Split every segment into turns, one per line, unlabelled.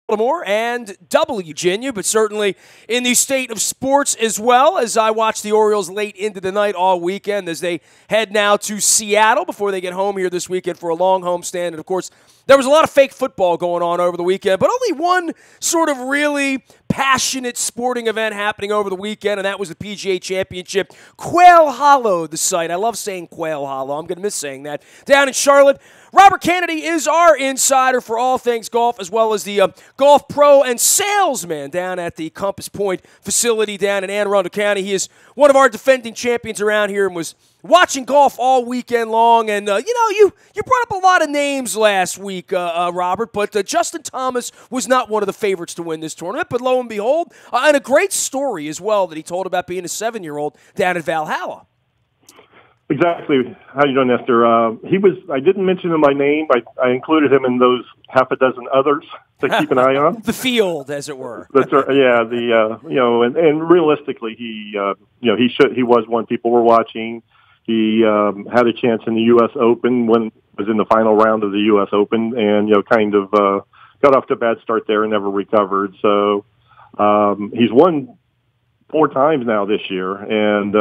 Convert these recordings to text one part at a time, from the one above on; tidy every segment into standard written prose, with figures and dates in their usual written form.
Baltimore and Virginia, but certainly in the state of sports as well, as I watch the Orioles late into the night all weekend as they head now to Seattle before they get home here this weekend for a long homestand. And, of course, there was a lot of fake football going on over the weekend, but only one sort of really passionate sporting event happening over the weekend, and that was the PGA Championship. Quail Hollow, the site. I love saying Quail Hollow. I'm going to miss saying that. Down in Charlotte, Robert Kennedy is our insider for all things golf, as well as the golf pro and salesman down at the Compass Point facility down in Anne Arundel County. He is one of our defending champions around here and was watching golf all weekend long. And, you brought up a lot of names last week, Robert, but Justin Thomas was not one of the favorites to win this tournament. But lo and behold, and a great story as well that he told about being a 7-year-old down at Valhalla.
Exactly. How you doing, Nestor? I didn't mention him by name. I included him in those half a dozen others to keep an eye on.
The field, as it were.
That's right. Yeah. And realistically, he was one people were watching. He had a chance in the U.S. Open when was in the final round of the U.S. Open, and got off to a bad start there and never recovered. So he's won 4 times now this year, and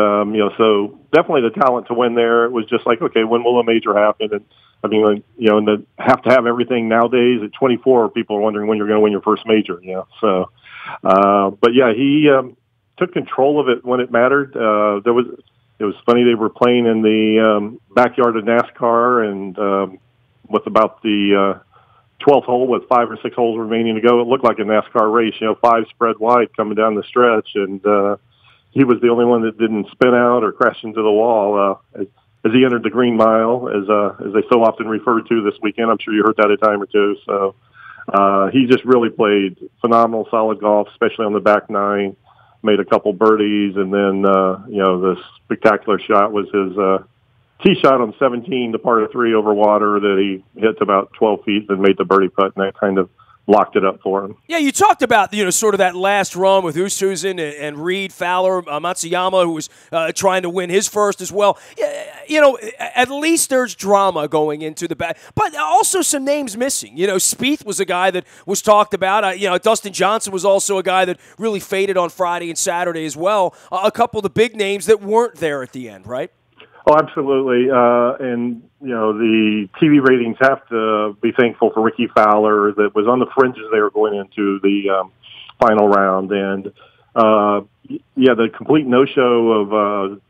so definitely the talent to win there. It was just like, okay, when will a major happen? And I mean, and have to have everything nowadays. At 24, people are wondering when you're going to win your first major. So, but yeah, he took control of it when it mattered. It was funny, they were playing in the backyard of NASCAR, and with about the 12th hole with 5 or 6 holes remaining to go, it looked like a NASCAR race, 5 spread wide coming down the stretch, and he was the only one that didn't spin out or crash into the wall as he entered the green mile, as they so often referred to this weekend. I'm sure you heard that a time or two. So he just really played phenomenal, solid golf, especially on the back 9. Made a couple birdies, and then the spectacular shot was his tee shot on 17, the par 3 over water that he hit about 12 feet and made the birdie putt, and that kind of locked it up for him.
Yeah, you talked about sort of that last run with Oosthuizen and Reed, Fowler, Matsuyama, who was trying to win his first as well. At least there's drama going into the back, but also some names missing. Spieth was a guy that was talked about. Dustin Johnson was also a guy that really faded on Friday and Saturday as well. A couple of the big names that weren't there at the end, right?
Oh, absolutely. And, the TV ratings have to be thankful for Ricky Fowler that was on the fringes there going into the final round. And, the complete no-show of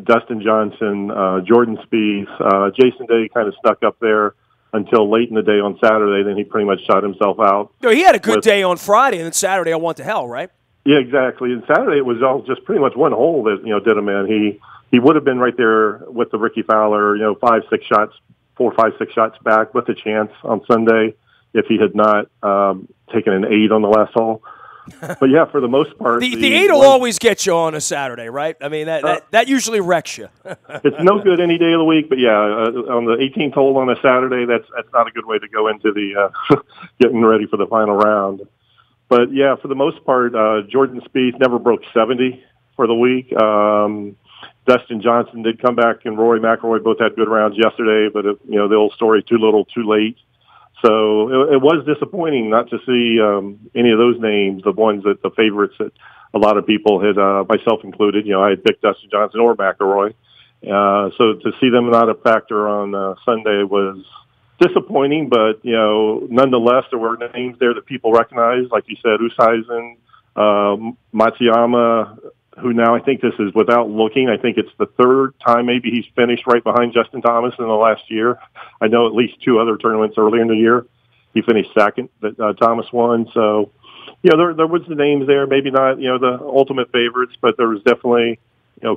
Dustin Johnson, Jordan Spieth, Jason Day kind of stuck up there until late in the day on Saturday. Then he pretty much shot himself out.
No, he had a good day on Friday, and then Saturday I went to hell, right?
Yeah, exactly. And Saturday it was all just pretty much one hole that, did him in. He would have been right there with the Ricky Fowler, 4 or 5, 6 shots back with a chance on Sunday if he had not taken an 8 on the last hole. But yeah, for the most part,
the 8 will always get you on a Saturday, right? I mean that usually wrecks you.
It's no good any day of the week, but yeah, on the 18th hole on a Saturday, that's not a good way to go into the getting ready for the final round. But yeah, for the most part, Jordan Spieth never broke 70 for the week. Dustin Johnson did come back, and Rory McIlroy both had good rounds yesterday, but the old story, too little, too late. So it was disappointing not to see any of those names, the ones that the favorites that a lot of people had, myself included. I had picked Dustin Johnson or McIlroy. So to see them not a factor on Sunday was disappointing, but nonetheless, there were names there that people recognized, like you said, Oosthuizen, Matsuyama, who now I think this is without looking. I think it's the 3rd time maybe he's finished right behind Justin Thomas in the last year. I know at least 2 other tournaments earlier in the year he finished 2nd that Thomas won. So, there was the names there. Maybe not the ultimate favorites, but there was definitely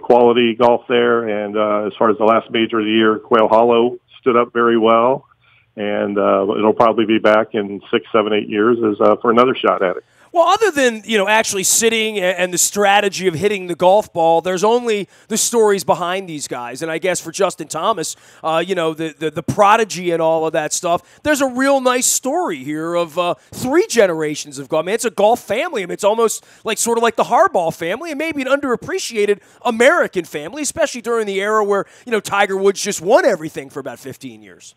quality golf there. And as far as the last major of the year, Quail Hollow stood up very well, and it'll probably be back in 6, 7, 8 years as for another shot at it.
Well, other than, actually sitting and the strategy of hitting the golf ball, there's only the stories behind these guys. And I guess for Justin Thomas, the prodigy and all of that stuff, there's a real nice story here of 3 generations of golf. I mean, it's a golf family. I mean, it's almost sort of like the Harbaugh family and maybe an underappreciated American family, especially during the era where, Tiger Woods just won everything for about 15 years.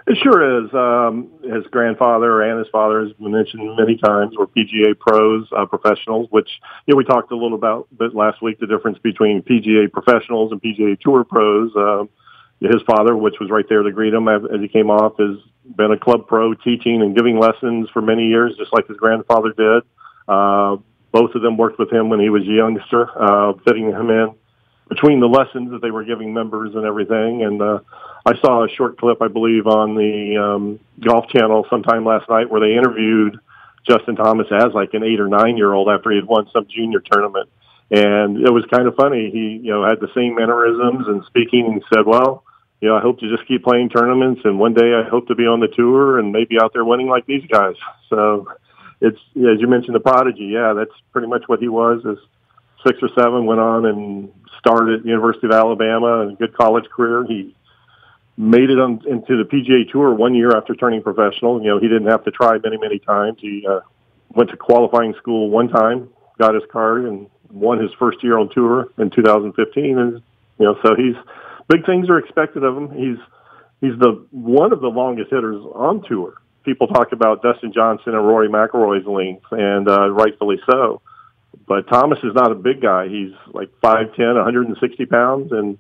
It sure is. His grandfather and his father, has been mentioned many times, were PGA pros, professionals, which we talked a little about bit last week, the difference between PGA professionals and PGA Tour pros. His father, which was right there to greet him as he came off, has been a club pro teaching and giving lessons for many years, just like his grandfather did. Both of them worked with him when he was a youngster, fitting him in between the lessons that they were giving members and everything. And I saw a short clip, I believe, on the Golf Channel sometime last night where they interviewed Justin Thomas as like an 8 or 9 year old after he had won some junior tournament. And it was kind of funny. He, had the same mannerisms and speaking and said, well, I hope to just keep playing tournaments, and one day I hope to be on the tour and maybe out there winning like these guys. So it's, as you mentioned, the prodigy. Yeah, that's pretty much what he was. As 6 or 7, went on and started at the University of Alabama, a good college career. He made it into the PGA Tour 1 year after turning professional. He didn't have to try many, many times. He went to qualifying school one time, got his card, and won his first year on tour in 2015. And so big things are expected of him. He's the one of the longest hitters on tour. People talk about Dustin Johnson and Rory McIlroy's length, and rightfully so. But Thomas is not a big guy. He's like 5'10", 160 pounds, and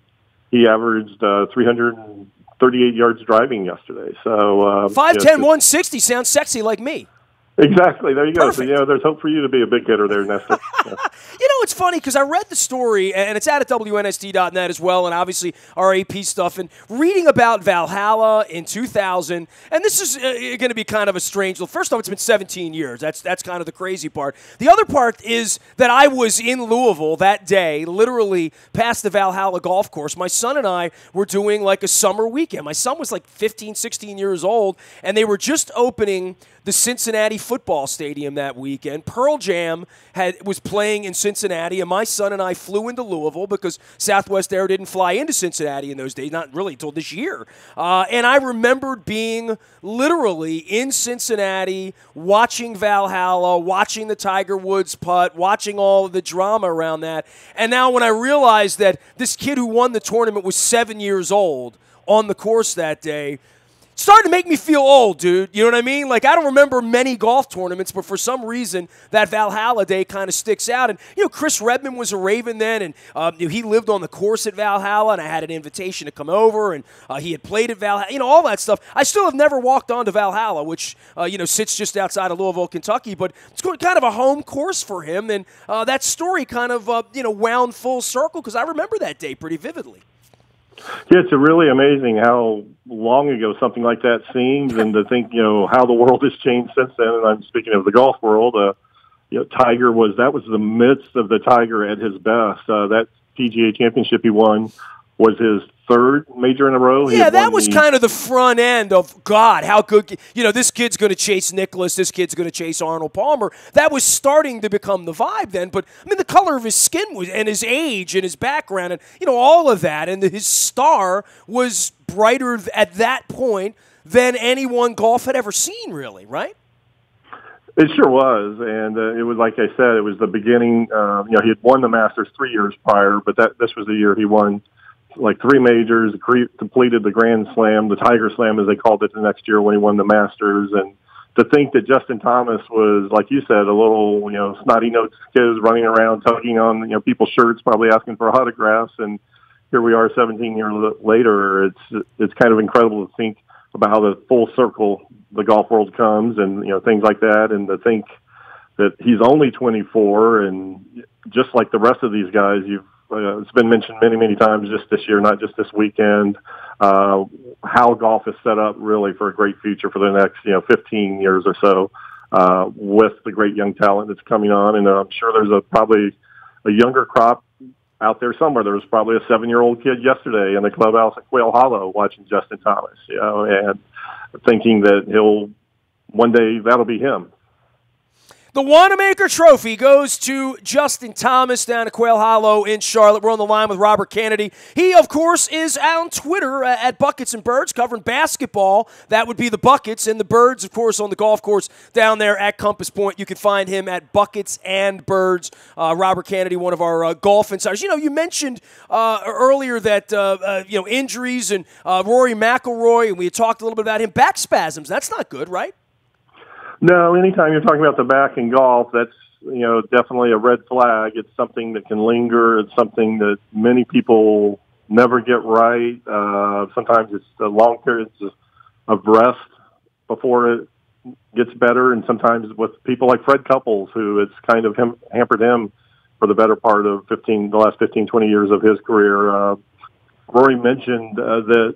he averaged 338 yards driving yesterday. So
5'10", 160 sounds sexy like me.
Exactly. There you go.
Perfect.
So, there's hope for you to be a big hitter there, Nestor. Yeah.
It's funny because I read the story, and it's at WNST.net as well, and obviously our AP stuff, and reading about Valhalla in 2000, and this is going to be kind of a strange look. First off, it's been 17 years. That's kind of the crazy part. The other part is that I was in Louisville that day, literally past the Valhalla golf course. My son and I were doing like a summer weekend. My son was like 15, 16 years old, and they were just opening the Cincinnati football stadium that weekend. Pearl Jam was playing in Cincinnati, and my son and I flew into Louisville because Southwest Air didn't fly into Cincinnati in those days, not really until this year. And I remembered being literally in Cincinnati, watching Valhalla, watching the Tiger Woods putt, watching all of the drama around that. And now when I realized that this kid who won the tournament was 7 years old on the course that day, started to make me feel old, dude. You know what I mean? Like, I don't remember many golf tournaments, but for some reason, that Valhalla day kind of sticks out. And, Chris Redman was a Raven then, and he lived on the course at Valhalla, and I had an invitation to come over, and he had played at Valhalla, all that stuff. I still have never walked onto Valhalla, which, sits just outside of Louisville, Kentucky, but it's kind of a home course for him, and that story kind of, wound full circle because I remember that day pretty vividly.
Yeah, it's really amazing how long ago something like that seems, and to think, how the world has changed since then. And I'm speaking of the golf world. Tiger was the midst of the Tiger at his best. That PGA Championship he won was his third major in a row.
Yeah, that was kind of the front end of, God, how good, this kid's going to chase Nicklaus, this kid's going to chase Arnold Palmer. That was starting to become the vibe then. But, the color of his skin and his age and his background and, all of that. And his star was brighter at that point than anyone golf had ever seen, really, right?
It sure was, and it was, like I said, it was the beginning. He had won the Masters 3 years prior, but this was the year he won like 3 majors, completed the Grand Slam, the Tiger Slam as they called it, the next year when he won the Masters. And to think that Justin Thomas was, like you said, a little, snotty-nosed kid running around, tugging on, people's shirts, probably asking for autographs. And here we are 17 years later. It's kind of incredible to think about how the full circle the golf world comes and, things like that. And to think that he's only 24 and just like the rest of these guys, it's been mentioned many, many times just this year, not just this weekend, how golf is set up really for a great future for the next, 15 years or so, with the great young talent that's coming on. And I'm sure there's probably a younger crop out there somewhere. There was probably a 7-year-old kid yesterday in the clubhouse at Quail Hollow watching Justin Thomas, and thinking that one day that'll be him.
The Wanamaker Trophy goes to Justin Thomas down at Quail Hollow in Charlotte. We're on the line with Robert Kennedy. He, of course, is on Twitter at Buckets and Birds covering basketball. That would be the Buckets, and the Birds, of course, on the golf course down there at Compass Point. You can find him at Buckets and Birds. Robert Kennedy, one of our golf insiders. You mentioned earlier that injuries and Rory McIlroy, and we had talked a little bit about him. Back spasms, that's not good, right?
No, anytime you're talking about the back in golf, that's, definitely a red flag. It's something that can linger. It's something that many people never get right. Sometimes it's long periods of rest before it gets better. And sometimes with people like Fred Couples, who it's kind of hampered him for the better part of the last 15, 20 years of his career. Rory mentioned that,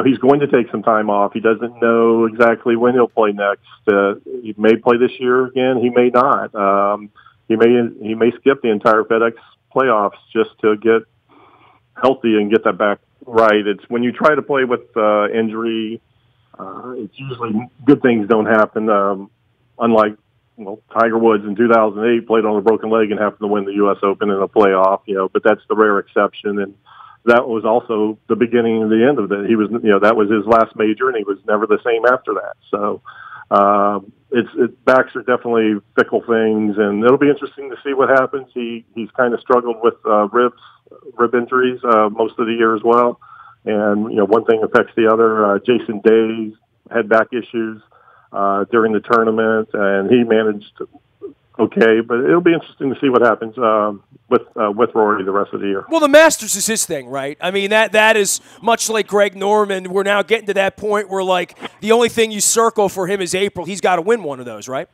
he's going to take some time off. He doesn't know exactly when he'll play next. He may play this year again. He may not. He may skip the entire FedEx playoffs just to get healthy and get that back right. It's when you try to play with injury, it's usually good things don't happen. Unlike Tiger Woods in 2008 played on a broken leg and happened to win the U.S. Open in a playoff. But that's the rare exception. And that was also the beginning and the end of it. He was, that was his last major, and he was never the same after that. So, backs are definitely fickle things, and it'll be interesting to see what happens. He's kind of struggled with rib injuries most of the year as well, and one thing affects the other. Jason Day had back issues during the tournament, and he managed okay, but it'll be interesting to see what happens with Rory the rest of the year.
Well, the Masters is his thing, right? I mean, that is much like Greg Norman. We're now getting to that point where, the only thing you circle for him is April. He's got to win one of those, right?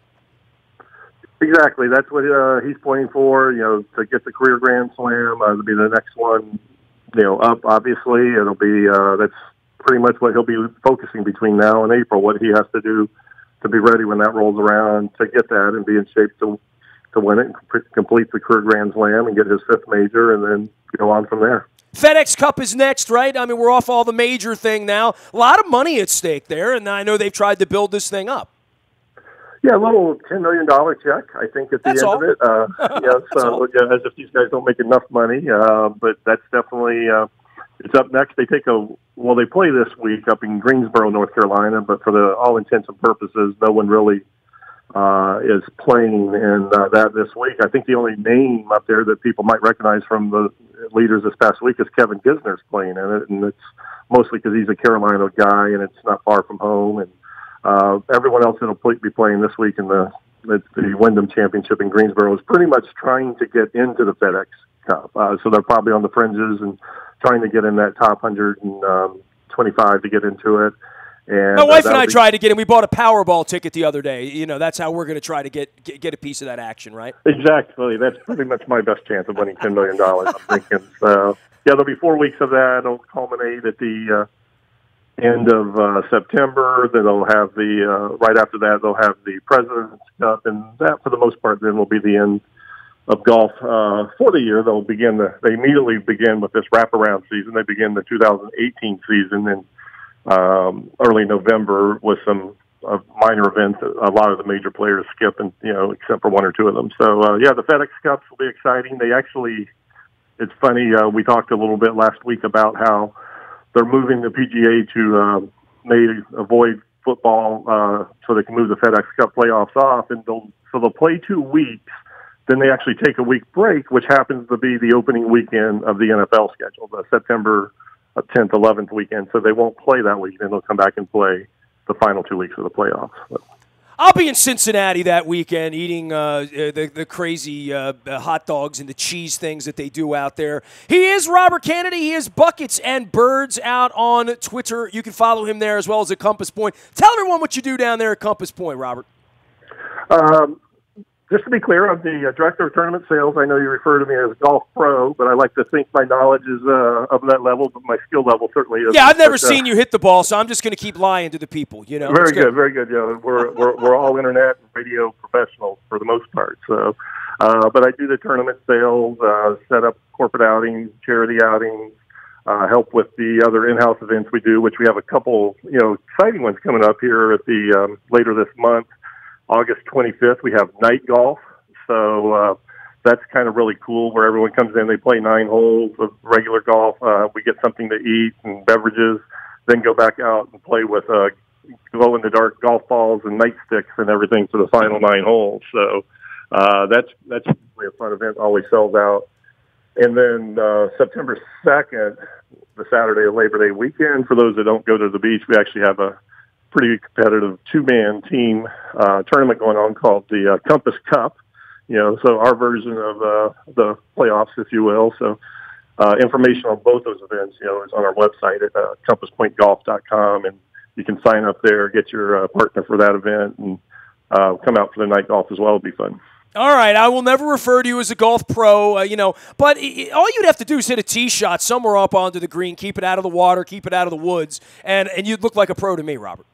Exactly. That's what he's playing for, to get the career Grand Slam. It'll be the next one, up, obviously. It'll be that's pretty much what he'll be focusing between now and April, what he has to do to be ready when that rolls around to get that and be in shape to win it and complete the career Grand Slam and get his fifth major and then go on from there.
FedEx Cup is next, right? I mean, we're off all the major thing now. A lot of money at stake there, and I know they've tried to build this thing up.
Yeah, a little $10 million check, I think, at the end of it. As if these guys don't make enough money, but that's definitely it's up next. They play this week up in Greensboro, North Carolina, but for all intents and purposes, no one really is playing in that this week. I think the only name up there that people might recognize from the leaders this past week is Kevin Kisner's playing in it, and it's mostly because he's a Carolina guy and it's not far from home. And everyone else that'll be playing this week in the Wyndham Championship in Greensboro is pretty much trying to get into the FedEx Cup. So they're probably on the fringes and trying to get in that top 125 to get into it. And
my wife and I tried to get in. We bought a Powerball ticket the other day. That's how we're going to try to get a piece of that action, right?
Exactly. That's pretty much my best chance of winning $10 million, I'm thinking. So, there'll be 4 weeks of that. It'll culminate at the end of September. Then they'll have right after that, they'll have the President's Cup, and that, for the most part, then will be the end of golf for the year. They immediately begin with this wraparound season. They begin the 2018 season in early November with some minor events. A lot of the major players skip, and except for one or two of them. So the FedEx Cups will be exciting. It's funny. We talked a little bit last week about how they're moving the PGA to avoid football so they can move the FedEx Cup playoffs off, and they'll play 2 weeks. Then they actually take a week break, which happens to be the opening weekend of the NFL schedule, the September 10th, 11th weekend. So they won't play that week. Then they'll come back and play the final 2 weeks of the playoffs.
I'll be in Cincinnati that weekend eating the crazy hot dogs and the cheese things that they do out there. He is Robert Kennedy. He is Buckets and Birds out on Twitter. You can follow him there as well as at Compass Point. Tell everyone what you do down there at Compass Point, Robert.
Just to be clear, I'm the director of tournament sales. I know you refer to me as golf pro, but I like to think my knowledge is of that level, but my skill level certainly is.
Yeah, I've never seen you hit the ball, so I'm just going to keep lying to the people.
Very good, very good. Yeah, we're all internet and radio professionals for the most part. So, but I do the tournament sales, set up corporate outings, charity outings, help with the other in-house events we do, which we have a couple, exciting ones coming up here at the later this month. August 25th, we have night golf. So that's kind of really cool where everyone comes in. They play 9 holes of regular golf. We get something to eat and beverages, then go back out and play with glow-in-the-dark golf balls and nightsticks and everything for the final 9 holes. So that's usually a fun event, always sells out. And then September 2nd, the Saturday of Labor Day weekend, for those that don't go to the beach, we actually have a pretty competitive 2-man team tournament going on called the Compass Cup. So our version of the playoffs, if you will. So information on both those events, is on our website at compasspointgolf.com, and you can sign up there, get your partner for that event, and come out for the night golf as well. It'll be fun.
All right, I will never refer to you as a golf pro, but all you'd have to do is hit a tee shot somewhere up onto the green, keep it out of the water, keep it out of the woods, and you'd look like a pro to me, Robert.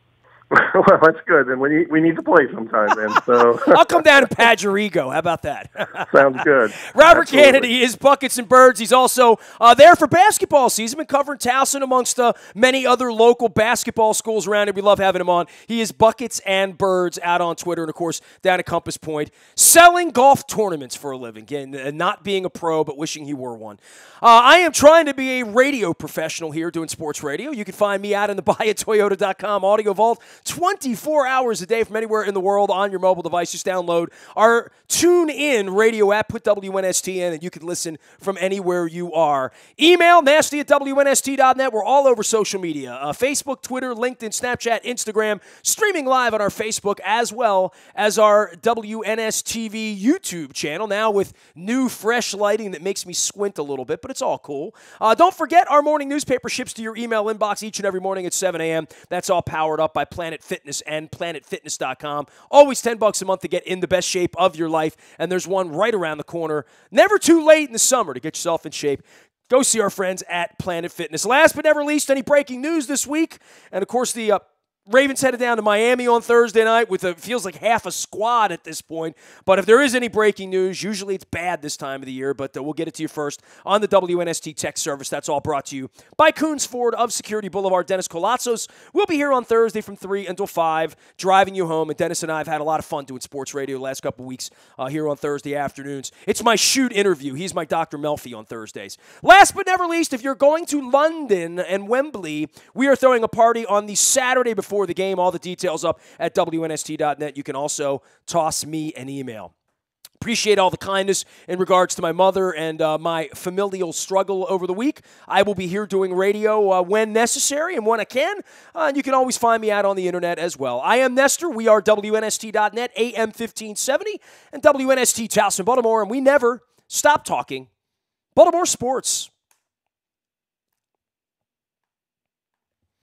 Well, that's good, and we need to play sometime, then. So
I'll come down and pad your ego. How about that?
Sounds good.
Robert Kennedy is Buckets and Birds. He's also there for basketball season. Been covering Towson amongst many other local basketball schools around here. We love having him on. He is Buckets and Birds out on Twitter, and of course down at Compass Point, selling golf tournaments for a living. Again, not being a pro, but wishing he were one. I am trying to be a radio professional here doing sports radio. You can find me out in the buyatoyota.com audio vault 24 hours a day from anywhere in the world on your mobile device. Just download our TuneIn radio app, put WNST in, and you can listen from anywhere you are. Email nasty@WNST.net. We're all over social media, Facebook, Twitter, LinkedIn, Snapchat, Instagram, streaming live on our Facebook as well as our WNSTV YouTube channel, now with new, fresh lighting that makes me squint a little bit, but it's all cool. Don't forget, our morning newspaper ships to your email inbox each and every morning at 7 a.m. That's all powered up by Planet Fitness and planetfitness.com. Always $10 a month to get in the best shape of your life, and there's one right around the corner. Never too late in the summer to get yourself in shape. Go see our friends at Planet Fitness. Last but never least, any breaking news this week? And, of course, the Ravens headed down to Miami on Thursday night with feels like half a squad at this point. But if there is any breaking news, usually it's bad this time of the year, but we'll get it to you first on the WNST Tech Service. That's all brought to you by Coons Ford of Security Boulevard. Dennis Colazzos will be here on Thursday from 3 until 5, driving you home. And Dennis and I have had a lot of fun doing sports radio the last couple of weeks here on Thursday afternoons. It's my shoot interview. He's my Dr. Melfi on Thursdays. Last but never least, if you're going to London and Wembley, we are throwing a party on the Saturday before the game. All the details up at WNST.net. You can also toss me an email. Appreciate all the kindness in regards to my mother and my familial struggle over the week. I will be here doing radio when necessary and when I can. And you can always find me out on the internet as well. I am Nestor. We are WNST.net, AM 1570, and WNST Towson, Baltimore. And we never stop talking Baltimore sports.